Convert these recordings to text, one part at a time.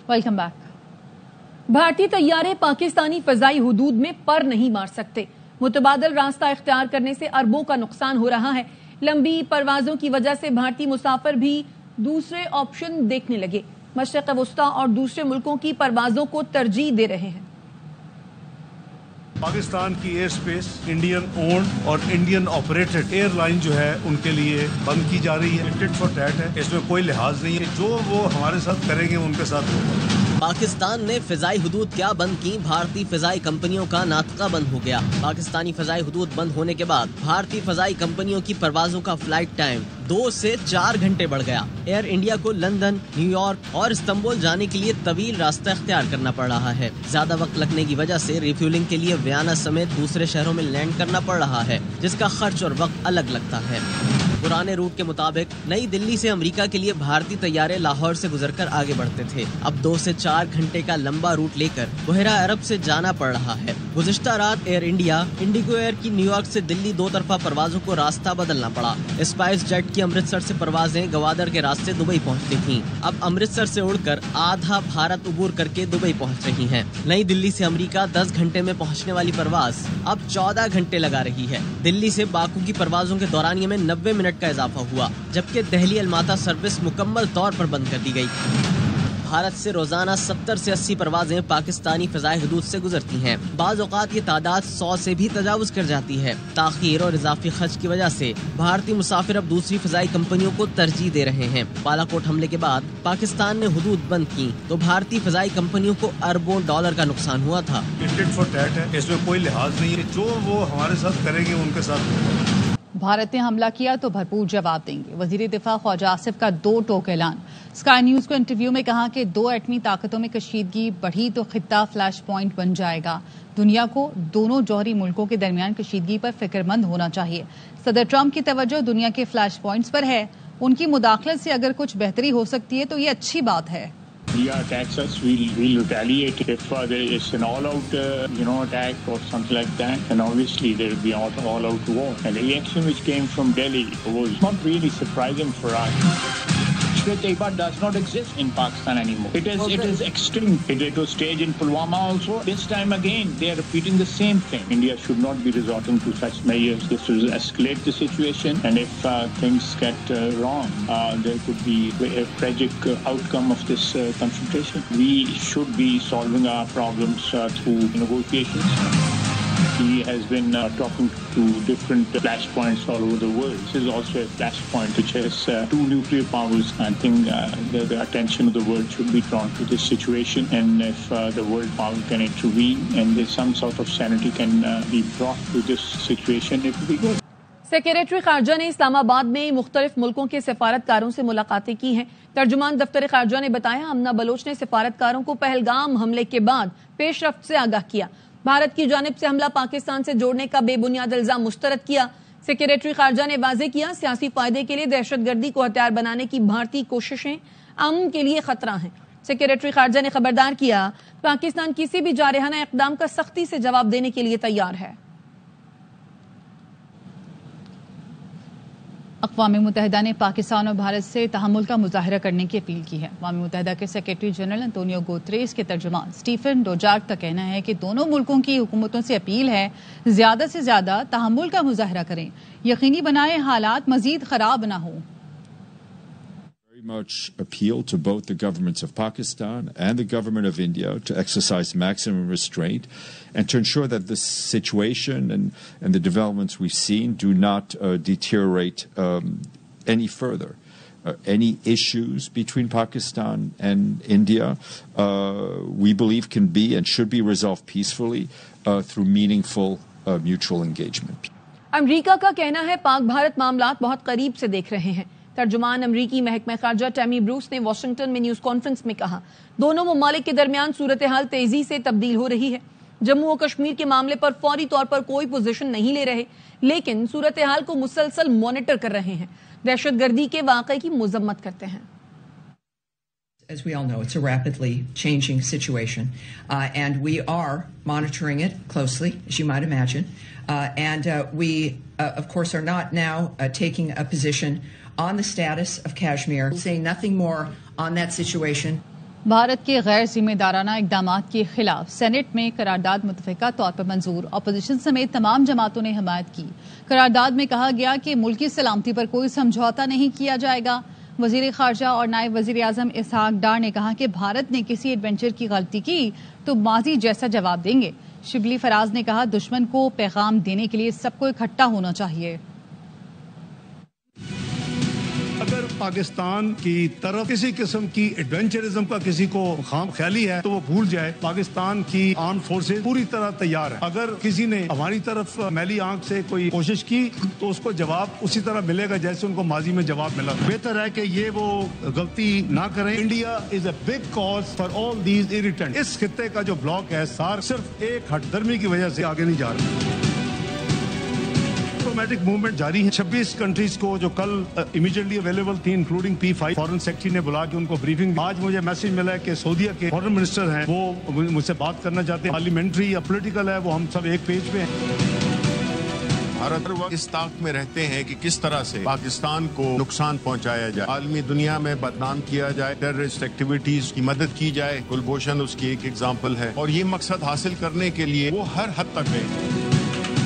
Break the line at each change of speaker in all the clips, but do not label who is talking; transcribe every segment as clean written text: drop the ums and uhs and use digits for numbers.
Welcome back. بھارتی طیارے پاکستانی فضائی حدود میں پر نہیں مار سکتے. متبادل راستہ اختیار کرنے سے اربوں کا نقصان ہو رہا ہے. لمبی پروازوں کی وجہ سے بھارتی مسافر بھی دوسرے آپشن دیکھنے لگے. مشرق وسطی اور دوسرے ملکوں کی پروازوں کو ترجیح دے رہے ہیں.
پاکستان کی ایئر سپیس انڈین اونڈ اور انڈین آپریٹڈ ایئر لائن جو ہے ان کے لیے بند کی جا رہی ہے. ٹٹ فار ٹیٹ ہے, اس میں کوئی لحاظ نہیں ہے. جو وہ ہمارے ساتھ کریں گے ان کے ساتھ ہوگا.
پاکستان نے فضائی حدود کیا بند کی, بھارتی فضائی کمپنیوں کا ناطقہ بند ہو گیا. پاکستانی فضائی حدود بند ہونے کے بعد بھارتی فضائی کمپنیوں کی پروازوں کا فلائٹ ٹائم 2 سے 4 گھنٹے بڑھ گیا. ایئر انڈیا کو لندن, نیو یارک اور استنبول جانے کے لیے طویل راستہ اختیار کرنا پڑ رہا ہے. زیادہ وقت لگنے کی وجہ سے ریفیولنگ کے لیے ویانا سمیت دوسرے شہروں میں لینڈ کرنا پڑ رہا ہے, جس کا خرچ اور وقت الگ لگتا ہے. پرانے روٹ کے مطابق نئی دلی سے امریکہ کے لیے بھارتی طیارے لاہور سے گزر کر آگے بڑھتے تھے. اب 2 سے 4 گھنٹے کا لمبا روٹ لے کر بحیرہ عرب سے جانا پڑ رہا ہے. گزشتہ رات ایئر انڈیا, انڈیگو ایئر کی نیو یارک سے دلی 2 طرفہ پروازوں کو راستہ بدلنا پڑا. اسپائس جیٹ کی امرتسر سے پروازیں گوادر کے راستے دبئی پہنچتی تھیں. اب امرتسر سے اڑ کر آدھا بھارت عبور کر کے دبئی پہنچ رہی ہیں. نئی دلی سے امریکہ 10 گھنٹے میں پہنچنے والی پرواز اب 14 گھنٹے لگا رہی ہے. دلی سے باکو کی پروازوں کے دورانیے میں 90 منٹ کا اضافہ ہوا, جبکہ دہلی الماتا سروس مکمل طور پر بند کر دی گئی. بھارت سے روزانہ 70 سے 80 پروازیں پاکستانی فضائی حدود سے گزرتی ہیں. بعض اوقات یہ تعداد 100 سے بھی تجاوز کر جاتی ہے. تاخیر اور اضافی خرچ کی وجہ سے بھارتی مسافر اب دوسری فضائی کمپنیوں کو ترجیح دے رہے ہیں. بالاکوٹ حملے کے بعد پاکستان نے حدود بند کی تو بھارتی فضائی کمپنیوں کو اربوں ڈالر کا نقصان ہوا تھا.
ٹٹ فار ٹیٹ ہے, اس میں کوئی لحاظ نہیں ہے. جو وہ ہمارے ساتھ کریں گے ان کے ساتھ ہوگا.
بھارت نے حملہ کیا تو بھرپور جواب دیں گے. وزیر دفاع خواجہ آصف کا 2 ٹوک اعلان. اسکائی نیوز کو انٹرویو میں کہا کہ 2 ایٹمی طاقتوں میں کشیدگی بڑھی تو خطہ فلیش پوائنٹ بن جائے گا. دنیا کو دونوں جوہری ملکوں کے درمیان کشیدگی پر فکر مند ہونا چاہیے. صدر ٹرمپ کی توجہ دنیا کے فلیش پوائنٹس پر ہے. ان کی مداخلت سے اگر کچھ بہتری ہو سکتی ہے تو یہ اچھی بات ہے.
India attacks us, we'll retaliate. If there is an all-out, attack or something like that, then obviously there will be all-out war. And the reaction which came from Delhi was not really surprising for us. Taiba does not exist in Pakistan anymore. It is extreme. It was staged in Pulwama also. This time again, they are repeating the same thing. India should not be resorting to such measures. This will escalate the situation, and if things get wrong, there could be a tragic outcome of this confrontation. We should be solving our problems through negotiations. He has been talking to different flashpoints all over the world. This is also a flashpoint which has 2 nuclear powers. I think the attention of the world should be drawn to this situation, and if the world power can intervene and there's some sort of sanity can be brought to this situation, it will be good.
Secretary خارجہ نے اسلام آباد میں مختلف ملکوں کے سفارتکاروں سے ملاقاتیں کی ہیں. ترجمان دفتر خارجہ نے بتایا امنہ بلوچ نے سفارتکاروں کو پہلگام حملے کے بعد پیش رفت سے آگاہ کیا. بھارت کی جانب سے حملہ پاکستان سے جوڑنے کا بے بنیاد الزام مسترد کیا. سیکریٹری خارجہ نے واضح کیا سیاسی فائدے کے لیے دہشت گردی کو ہتھیار بنانے کی بھارتی کوششیں امن کے لیے خطرہ ہیں. سیکریٹری خارجہ نے خبردار کیا پاکستان کسی بھی جارحانہ اقدام کا سختی سے جواب دینے کے لیے تیار ہے. اقوام متحدہ نے پاکستان اور بھارت سے تحمل کا مظاہرہ کرنے کی اپیل کی ہے. اقوام متحدہ کے سیکریٹری جنرل انتونیو گوتریس کے ترجمان اسٹیفن ڈوجارک کا کہنا ہے کہ دونوں ملکوں کی حکومتوں سے اپیل ہے زیادہ سے زیادہ تحمل کا مظاہرہ کریں, یقینی بنائیں حالات مزید خراب نہ ہوں.
Much appeal to both the governments of Pakistan and the government of India to exercise maximum restraint and to ensure that the situation and the developments we've seen do not deteriorate any further. Any issues between Pakistan and India, we believe can be and should be resolved peacefully through meaningful mutual engagement.
امریکہ کا کہنا ہے پاک بھارت معاملات بہت قریب سے دیکھ رہے ہیں. ترجمان امریکی محکمہ خارجہ ٹیمی بروس نے واشنگٹن میں نیوز کانفرنس میں کہا دونوں ممالک کے درمیان صورتحال تیزی سے تبدیل ہو رہی ہے. جموں و کشمیر کے معاملے پر فوری طور پر کوئی پوزیشن نہیں لے رہے, لیکن صورتحال کو مسلسل مانیٹر کر رہے ہیں. دہشت گردی کے واقعے کی مذمت کرتے ہیں.
As we all know, it's a rapidly changing situation, and we are monitoring it closely, as you might imagine. And we, of course, are not now taking a position on the status of Kashmir. We'll say nothing more on that situation.
Bharat کے غیر ذمہ دارانہ اقدامات کے خلاف Saint میں قرارداد متفقہ طور پر منظور، اپوزیشن سمیت تمام جماعتوں نے حمایت کی۔ قرارداد میں کہا گیا کہ ملکی سلامتی پر کوئی سمجھوتا نہیں کیا جائے گا۔ وزیر خارجہ اور نائب وزیر اعظم اسحاق ڈار نے کہا کہ بھارت نے کسی ایڈونچر کی غلطی کی تو ماضی جیسا جواب دیں گے۔ شبلی فراز نے کہا دشمن کو پیغام دینے کے لیے سب کو اکٹھا ہونا چاہیے۔
اگر پاکستان کی طرف کسی قسم کی ایڈونچرزم کا کسی کو خام خیالی ہے تو وہ بھول جائے، پاکستان کی آرم فورسز پوری طرح تیار ہے۔ اگر کسی نے ہماری طرف میلی آنکھ سے کوئی کوشش کی تو اس کو جواب اسی طرح ملے گا جیسے ان کو ماضی میں جواب ملا۔ بہتر ہے کہ یہ وہ غلطی نہ کریں۔ India is a big cause for all these irritant. اس خطے کا جو بلاک ہے صرف ایک ہٹ درمی کی وجہ سے آگے نہیں جا رہا۔ ڈپلومیٹک موومنٹ جاری ہے۔ 26 کنٹریز کو جو کل امیڈیٹلی اویلیبل تھی انکلوڈنگ P5 فارن سیکرٹری نے بلا کے ان کو بریفنگ۔ آج مجھے میسج ملا ہے کہ سعودیہ کے فارن منسٹر ہیں وہ مجھ سے بات کرنا چاہتے ہیں۔ پارلیمنٹری یا پولیٹیکل ہے وہ ہم سب ایک پیج پہ ہیں۔
بھارت اس طاق میں رہتے ہیں کہ کس طرح سے پاکستان کو نقصان پہنچایا جائے، عالمی دنیا میں بدنام کیا جائے، ٹیررسٹ ایکٹیویٹیز کی مدد کی جائے۔ کلبھوشن اس کی ایک ایگزامپل ہے، اور یہ مقصد حاصل کرنے کے لیے وہ ہر حد تک گئے۔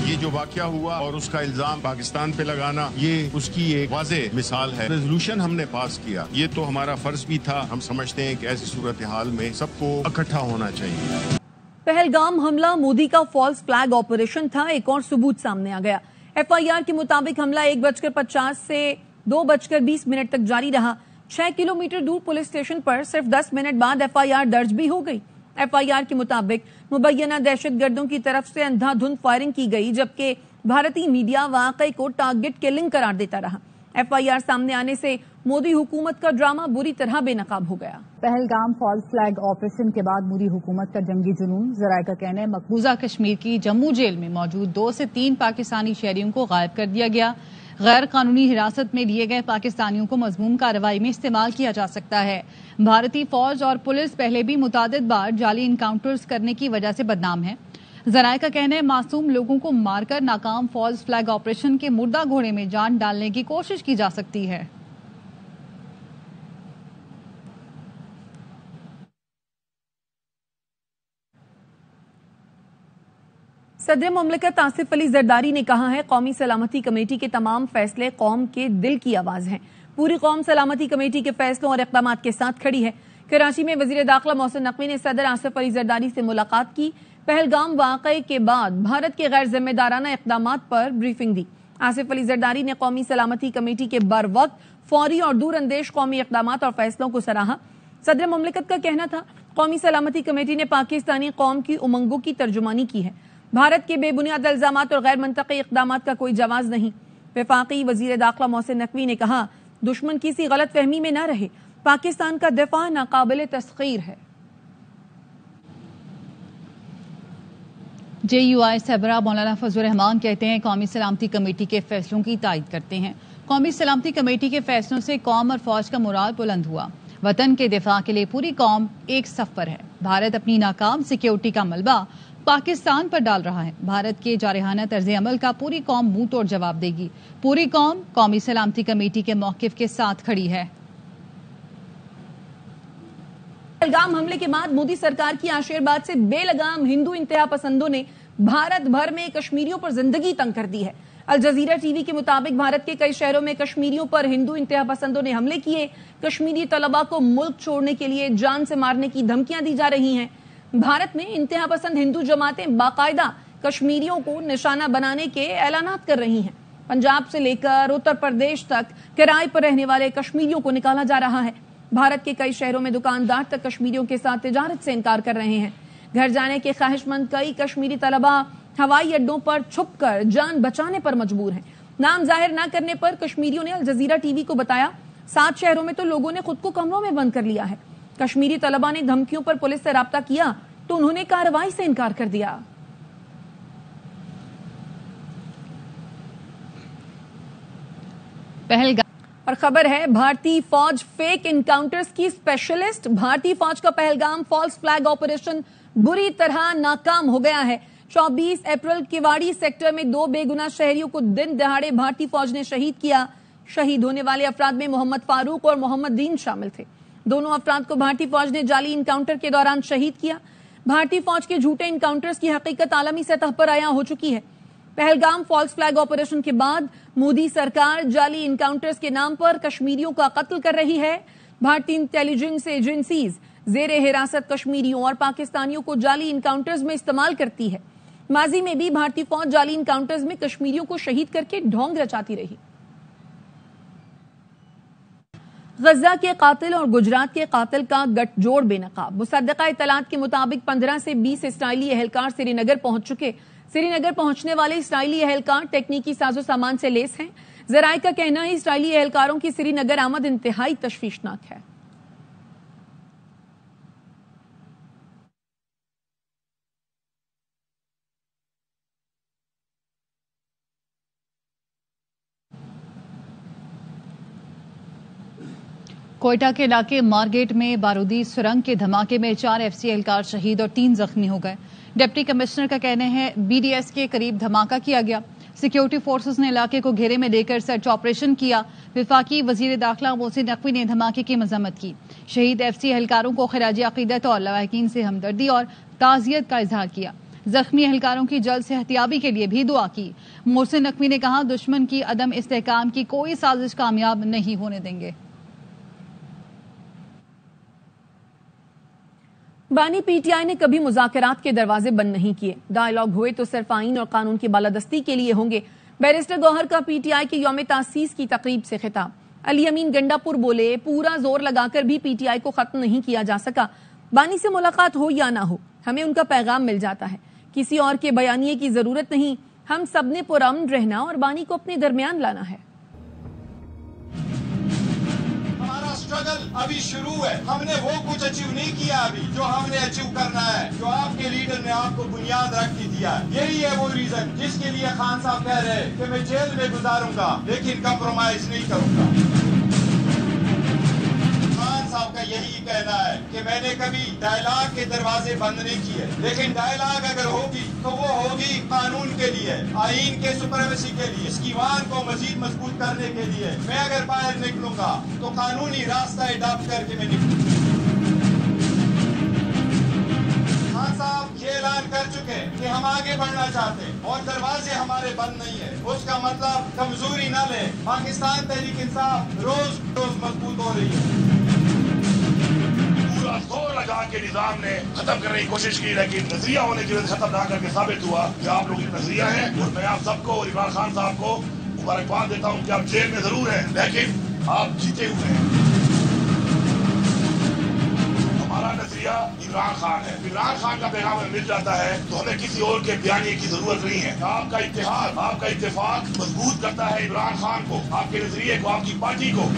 یہ جو واقعہ ہوا اور اس کا الزام پاکستان پہ لگانا، یہ اس کی ایک واضح مثال ہے۔ ریزولوشن ہم نے پاس کیا، یہ تو ہمارا فرض بھی تھا۔ ہم سمجھتے ہیں کہ ایسی صورتحال میں سب کو اکٹھا ہونا چاہیے۔
پہلگام حملہ مودی کا فالس فلیگ آپریشن تھا، ایک اور ثبوت سامنے آ گیا۔ FIR کے مطابق حملہ 1:50 سے 2:20 تک جاری رہا۔ 6 کلومیٹر دور پولیس اسٹیشن پر صرف 10 منٹ بعد FIR درج بھی ہو گئی۔ FIR کے مطابق مبینہ دہشت گردوں کی طرف سے اندھا دھند فائرنگ کی گئی، جبکہ بھارتی میڈیا واقعے کو ٹارگٹ کلنگ قرار دیتا رہا۔ FIR سامنے آنے سے مودی حکومت کا ڈرامہ بری طرح بے نقاب ہو گیا۔
پہلگام فالس فلیگ آپریشن کے بعد مودی حکومت کا جنگی جنون، ذرائع کا کہنا ہے مقبوضہ کشمیر کی جموں جیل میں موجود 2 سے 3 پاکستانی شہریوں کو غائب کر دیا گیا۔ غیر قانونی حراست میں لیے گئے پاکستانیوں کو مضمون کارروائی میں استعمال کیا جا سکتا ہے۔ بھارتی فوج اور پولیس پہلے بھی متعدد بار جعلی انکاؤنٹرز کرنے کی وجہ سے بدنام ہے۔ ذرائع کا کہنا ہے معصوم لوگوں کو مار کر ناکام فالس فلیگ آپریشن کے مردہ گھوڑے میں جان ڈالنے کی کوشش کی جا سکتی ہے۔
صدر مملکت آصف علی زرداری نے کہا ہے قومی سلامتی کمیٹی کے تمام فیصلے قوم کے دل کی آواز ہیں۔ پوری قوم سلامتی کمیٹی کے فیصلوں اور اقدامات کے ساتھ کھڑی ہے۔ کراچی میں وزیر داخلہ محسن نقوی نے صدر آصف علی زرداری سے ملاقات کی۔ پہلگام واقعے کے بعد بھارت کے غیر ذمہ دارانہ اقدامات پر بریفنگ دی۔ آصف علی زرداری نے قومی سلامتی کمیٹی کے بر وقت، فوری اور دور اندیش قومی اقدامات اور فیصلوں کو سراہا۔ صدر مملکت کا کہنا تھا قومی سلامتی کمیٹی نے پاکستانی قوم کی امنگوں کی ترجمانی کی ہے۔ بھارت کے بے بنیاد الزامات اور غیر منطقی اقدامات کا کوئی جواز نہیں۔ وفاقی وزیر داخلہ محسن نقوی نے کہا دشمن کسی غلط فہمی میں نہ رہے، پاکستان کا دفاع ناقابل تسخیر ہے۔
JUI سربراہ مولانا فضل الرحمان کہتے ہیں قومی سلامتی کمیٹی کے فیصلوں کی تائید کرتے ہیں۔ قومی سلامتی کمیٹی کے فیصلوں سے قوم اور فوج کا مورال بلند ہوا۔ وطن کے دفاع کے لیے پوری قوم ایک صف پر ہے۔ بھارت اپنی ناکام سیکیورٹی کا ملبہ پاکستان پر ڈال رہا ہے۔ بھارت کے جارحانہ طرز عمل کا پوری قوم منہ توڑ جواب دے گی۔ پوری قوم قومی سلامتی کمیٹی کے موقف کے ساتھ کھڑی ہے۔
پہلگام حملے کے بعد مودی سرکار کی آشیرواد سے بے لگام ہندو انتہا پسندوں نے بھارت بھر میں کشمیریوں پر زندگی تنگ کر دی ہے۔ الجزیرہ ٹی وی کے مطابق بھارت کے کئی شہروں میں کشمیریوں پر ہندو انتہا پسندوں نے حملے کیے۔ کشمیری طلباء کو ملک چھوڑنے کے لیے جان سے مارنے کی دھمکیاں دی جا رہی ہیں۔ بھارت میں انتہا پسند ہندو جماعتیں باقاعدہ کشمیریوں کو نشانہ بنانے کے اعلانات کر رہی ہیں۔ پنجاب سے لے کر اتر پردیش تک کرائے پر رہنے والے کشمیریوں کو نکالا جا رہا ہے۔ بھارت کے کئی شہروں میں دکاندار تک کشمیریوں کے ساتھ تجارت سے انکار کر رہے ہیں۔ گھر جانے کے خواہش مند کئی کشمیری طلباء ہوائی اڈوں پر چھپ کر جان بچانے پر مجبور ہیں۔ نام ظاہر نہ کرنے پر کشمیریوں نے الجزیرہ ٹی وی کو بتایا 7 شہروں میں تو لوگوں نے خود کو کمروں میں بند کر لیا ہے۔ کشمیری طلباء نے دھمکیوں پر پولیس سے رابطہ کیا تو انہوں نے کارروائی سے انکار کر دیا۔ اور خبر ہے بھارتی فوج فیک انکاؤنٹرز کی اسپیشلسٹ۔ بھارتی فوج کا پہلگام فالس فلیگ آپریشن بری طرح ناکام ہو گیا ہے۔ 24 اپریل کیواڑی سیکٹر میں 2 بے گناہ شہریوں کو دن دہاڑے بھارتی فوج نے شہید کیا۔ شہید ہونے والے افراد میں محمد فاروق اور محمد دین شامل تھے۔ دونوں افراد کو بھارتی فوج نے جعلی انکاؤنٹر کے دوران شہید کیا. بھارتی فوج کے جھوٹے انکاؤنٹرز کی حقیقت عالمی سطح پر عیاں ہو چکی ہے. پہلگام فالس فلیگ آپریشن کے بعد مودی سرکار جعلی انکاؤنٹرز کے نام پر کشمیریوں کا قتل کر رہی ہے. بھارتی انٹیلیجنس ایجنسیز زیر حراست کشمیریوں اور پاکستانیوں کو جعلی انکاؤنٹرز میں استعمال کرتی ہے. ماضی میں بھی بھارتی فوج جعلی انکاؤنٹرز میں کشمیریوں کو شہید کر کے ڈھونگ رچاتی رہی. غزہ کے قاتل اور گجرات کے قاتل کا گٹھ جوڑ بے نقاب. مصدقہ اطلاعات کے مطابق 15 سے 20 اسرائیلی اہلکار سری نگر پہنچ چکے. سری نگر پہنچنے والے اسرائیلی اہلکار ٹیکنیکی ساز و سامان سے لیس ہیں. ذرائع کا کہنا ہے اسرائیلی اہلکاروں کی سری نگر آمد انتہائی تشویشناک ہے.
کوئٹہ کے علاقے مارگیٹ میں بارودی سرنگ کے دھماکے میں 4 FCA اہلکار شہید اور 3 زخمی ہو گئے. ڈپٹی کمشنر کا کہنا ہے BDS کے قریب دھماکہ کیا گیا. سیکیورٹی فورسز نے علاقے کو گھیرے میں لے کر سرچ آپریشن کیا. وفاقی وزیر داخلہ محسن نقوی نے دھماکے کی مذمت کی. شہید FCA اہلکاروں کو خراج عقیدت اور لواحقین سے ہمدردی اور تعزیت کا اظہار کیا. زخمی اہلکاروں کی جلد صحتیابی کے لیے بھی دعا کی. محسن نقوی نے کہا دشمن کی عدم استحکام کی کوئی سازش کامیاب نہیں ہونے دیں گے.
بانی PTI نے کبھی مذاکرات کے دروازے بند نہیں کیے. ڈائیلاگ ہوئے تو صرف آئین اور قانون کی بالادستی کے لیے ہوں گے. بیرسٹر گوہر کا PTI کے یوم تاسیس کی تقریب سے خطاب. علی امین گنڈا پور بولے پورا زور لگا کر بھی PTI کو ختم نہیں کیا جا سکا. بانی سے ملاقات ہو یا نہ ہو ہمیں ان کا پیغام مل جاتا ہے. کسی اور کے بیانیے کی ضرورت نہیں. ہم سب نے پرامن رہنا اور بانی کو اپنے درمیان لانا ہے.
اسٹرگل ابھی شروع ہے. ہم نے وہ کچھ اچیو نہیں کیا ابھی جو ہم نے اچیو کرنا ہے, جو آپ کے لیڈر نے آپ کو بنیاد رکھ کے دیا. یہی ہے وہ ریزن جس کے لیے خان صاحب کہہ رہے کہ میں جیل میں گزاروں گا لیکن کمپرومائز نہیں کروں گا. خان صاحب کا یہی کہنا ہے کہ میں نے کبھی ڈائلاگ کے دروازے بند نہیں کیے, لیکن ڈائلاگ اگر ہوگی تو وہ ہوگی قانون کے لیے, آئین کے سپریمیسی کے لیے, اس کی وان کو مزید مضبوط کرنے کے لیے. میں اگر باہر نکلوں گا تو قانونی راستہ اڈاپٹ کر کے میں نکلوں. خان صاحب یہ اعلان کر چکے کہ ہم آگے بڑھنا چاہتے ہیں اور دروازے ہمارے بند نہیں ہے. اس کا مطلب کمزوری نہ لیں. پاکستان تحریک انصاف روز روز مضبوط ہو رہی ہے.
زور لگا کے نظام نے ختم کرنے کی کوشش کی لیکن نظریہ ہونے کی وجہ سے ختم نہ کر کے ثابت ہوا کہ آپ لوگ ایک نظریہ ہیں. اور میں آپ سب کو اور عمران خان صاحب کو مبارکباد دیتا ہوں کہ آپ جیل میں ضرور ہیں لیکن آپ جیتے ہوئے ہیں. ہمارا نظریہ عمران خان ہے. عمران خان کا پیغام ہمیں مل جاتا ہے تو ہمیں کسی اور کے بیانیے کی ضرورت نہیں ہے. آپ کا اتحاد, آپ کا اتفاق مضبوط کرتا ہے عمران خان کو, آپ کے نظریے کو, آپ کی پارٹی کو.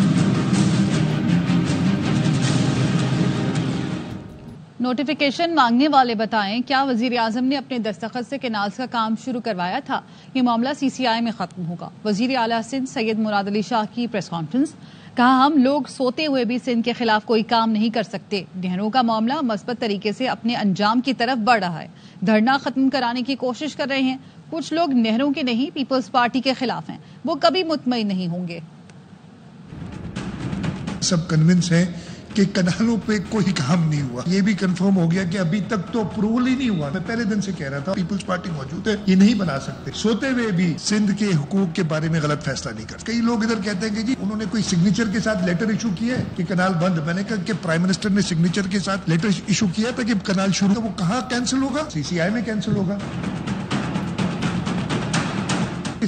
نوٹیفیکیشن مانگنے والے بتائیں کیا وزیر اعظم نے اپنے دستخط سے کینالز کا کام شروع کروایا تھا؟ یہ معاملہ CCI میں ختم ہوگا. وزیر اعلیٰ سندھ سید مراد علی شاہ کی پریس کانفرنس. کہا ہم لوگ سوتے ہوئے بھی سندھ کے خلاف کوئی کام نہیں کر سکتے. نہروں کا معاملہ مثبت طریقے سے اپنے انجام کی طرف بڑھ رہا ہے. دھرنا ختم کرانے کی کوشش کر رہے ہیں. کچھ لوگ نہروں کے نہیں پیپلز پارٹی کے خلاف ہیں. وہ کبھی مطمئن نہیں ہوں گے.
سب کنونس ہیں کہ کنالوں پہ کوئی کام نہیں ہوا. یہ بھی کنفرم ہو گیا کہ ابھی تک تو اپروول ہی نہیں ہوا. میں پہلے دن سے کہہ رہا تھا پیپلز پارٹی موجود ہے, یہ نہیں بنا سکتے. سوتے ہوئے بھی سندھ کے حقوق کے بارے میں غلط فیصلہ نہیں کرتے. کئی لوگ ادھر کہتے ہیں کہ جی انہوں نے کوئی سگنیچر کے ساتھ لیٹر ایشو کیا ہے کہ کنال بند. میں نے کہا کہ پرائم منسٹر نے سگنیچر کے ساتھ لیٹر ایشو کیا تھا کہ کنال شروع. وہ کہاں کینسل ہوگا؟ CCI میں کینسل ہوگا.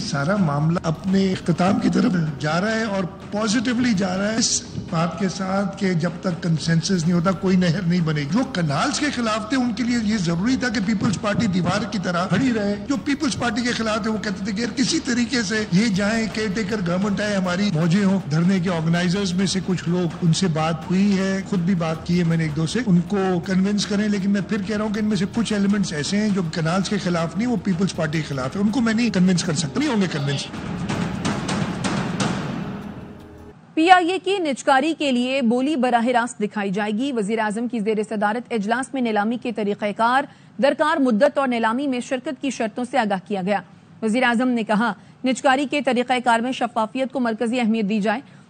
سارا معاملہ اپنے اختتام کی طرف جا رہا ہے اور پازیٹیولی جا رہا ہے اس بات کے ساتھ کہ جب تک کنسنسس نہیں ہوتا کوئی نہر نہیں بنے گی. جو کنالز کے خلاف تھے ان کے لیے یہ ضروری تھا کہ پیپلز پارٹی دیوار کی طرح کھڑی رہے. جو پیپلز پارٹی کے خلاف تھے وہ کہتے تھے کہ کسی طریقے سے یہ جائیں, کیئر ٹیکر گورنمنٹ آئے, ہماری موجیں ہوں. دھرنے کے آرگنائزرز میں سے کچھ لوگ, ان سے بات ہوئی ہے, خود بھی بات کی ہے میں نے ایک دو سے, ان کو کنونس کریں. لیکن میں پھر کہہ رہا ہوں کہ ان میں سے کچھ ایلیمنٹس ایسے ہیں جو کنالز کے خلاف نہیں, وہ پیپلز پارٹی کے خلاف ہے. ان کو میں نہیں کنونس کر سکتا, نہیں ہوں گے کنونس.
PIA کی نجکاری کے لیے بولی براہ راست دکھائی جائے گی. وزیر اعظم کی زیر صدارت اجلاس میں نیلامی کے طریقہ کار, درکار مدت اور نیلامی میں شرکت کی شرطوں سے آگاہ کیا گیا. وزیر اعظم نے کہا نجکاری کے طریقہ کار میں شفافیت کو مرکزی اہمیت دی جائے